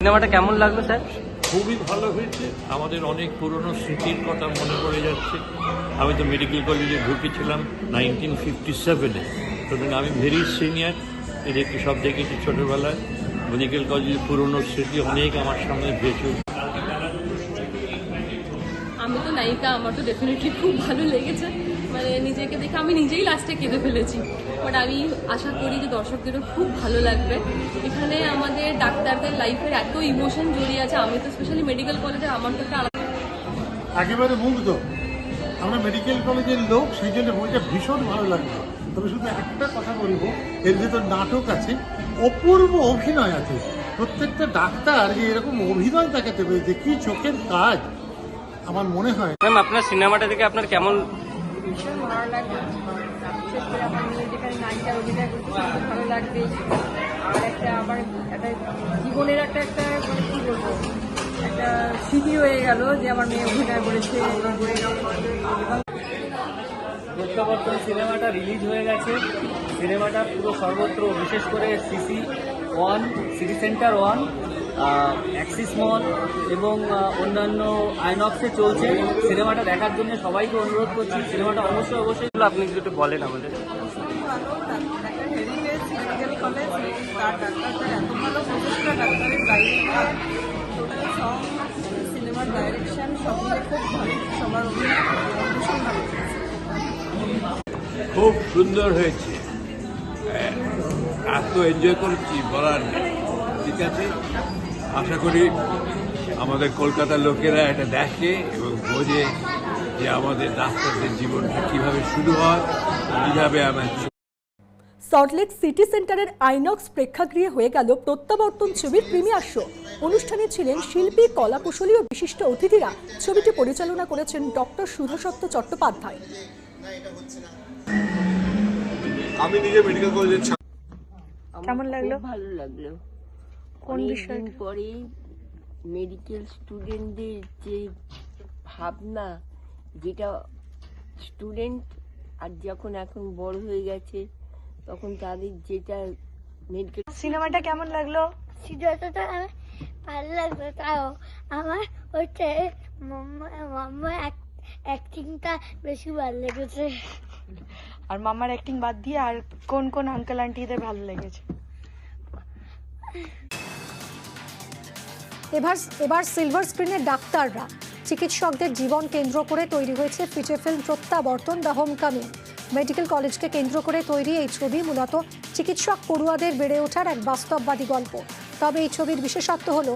সিনেমাটা কেমন লাগলো স্যার? খুবই ভালো হয়েছে। আমাদের অনেক পুরনো স্মৃতির কথা মনে পড়ে যাচ্ছে। আমি তো মেডিকেল কলেজে ঢুকেছিলাম 1957-এ, সুতরাং আমি ভেরি সিনিয়র। এদেরকে সব দেখেছি ছোটোবেলায়। মেডিকেল কলেজের পুরনো স্মৃতি অনেক আমার সামনে ভেসে উঠছে। আমি তো নায়িকা, আমার তো ডেফিনেটলি খুব ভালো লেগেছে। মানে নিজেকে দেখে আমি নিজেই লাস্টে কেঁদে ফেলেছি। বাট আমি আশা করি যে দর্শকদেরও খুব ভালো লাগবে। এখানে আমাদের ডাক্তারদের লাইফের এত ইমোশন জড়িয়ে আছে। আমি তো স্পেশালি মেডিকেল কলেজে, আমার তো একটা আলাদা একেবারে মুগ্ধ। আমরা মেডিকেল কলেজের লোক, সেই জন্য বইটা ভীষণ ভালো লাগলো। তবে শুধু একটা কথা বলবো, এর ভেতর নাটক আছে, অপূর্ব অভিনয় আছে। প্রত্যেকটা ডাক্তার যে এরকম অভিনয় দেখাতে পেরেছে, কি চোখের কাজ আমার মনে হয়। ম্যাম, আপনার সিনেমাটা দেখে আপনার কেমন? ভীষণ ভালো লাগবে। বিশেষ করে আমার মেয়ে যেখানে নায়িকার অভিনয় করতে খুব ভালো লাগবে। আর আমার একটা জীবনের একটা মানে কী বলবো, একটা স্মৃতি হয়ে গেল যে আমার মেয়ে অভিনয় করেছে। প্রত্যাবর্তন সিনেমাটা রিলিজ হয়ে গেছে। সিনেমাটা পুরো সর্বত্র, বিশেষ করে সিটি-1, সিটি সেন্টার 1, অ্যাক্সিস মল এবং অন্যান্য আইনক্সে চলছে। সিনেমাটা দেখার জন্য সবাইকে অনুরোধ করছি। সিনেমাটা অবশ্যই আপনি একটু বলেন আমাদের। ভালো একটা হেরিটেজ মেডিকেল কলেজ, তার ডাক্তারদের এত ভালো প্রচেষ্টা, ডাক্তারের ডাইরেক্টর, টোটাল সং, সিনেমার ডাইরেকশন সব মিলে খুব ভালো। সবার অভিনয় ভীষণ ভালো লেগেছে। খুব সুন্দর হয়েছে, এত এনজয় করেছি বলার নেই। ঠিক আছে, আশা করি আমাদের কলকাতার লোকেরা এটা দেখে এবং বোঝে যে আমাদের ডাক্তারদের জীবনটা কীভাবে শুরু হয়, কীভাবে আমার। সল্টলেক সিটি সেন্টারের আইনক্স প্রেক্ষাগৃহে হয়ে গেল প্রত্যাবর্তন ছবির প্রিমিয়ার শো। অনুষ্ঠানে ছিলেন শিল্পী, কলাকুশলী ও বিশিষ্ট অতিথিরা। ছবিটি পরিচালনা করেছেন ডক্টর সুধাসত্য চট্টোপাধ্যায়। আমি নিজে মেডিকেল কলেজের কেমন লাগলো? ভালো লাগলো। কোন বিষয় পরে মেডিকেল স্টুডেন্টদের যে ভাবনা, যেটা স্টুডেন্ট আর যখন এখন বড় হয়ে গেছে তখন তাদের যেটা মেডিকেল। সিনেমাটা কেমন লাগলো? সিনেমাটা আমার ভালো লাগলো। তাও আমার হচ্ছে মাম্মা অ্যাক্টিংটা বেশি ভালো লেগেছে। আর মামার অ্যাক্টিং বাদ দিয়ে আর কোন কোন আঙ্কেল আন্টিদের ভালো লেগেছে? এবার সিলভার স্ক্রিনে ডাক্তাররা, চিকিৎসকদের জীবন কেন্দ্র করে তৈরি হয়েছে ফিচার ফিল্ম প্রত্যাবর্তন দ্য হোমকামিং। মেডিকেল কলেজকে কেন্দ্র করে তৈরি এই ছবি মূলত চিকিৎসক পড়ুয়াদের বেড়ে ওঠার এক বাস্তববাদী গল্প। তবে এই ছবির বিশেষত্ব হলো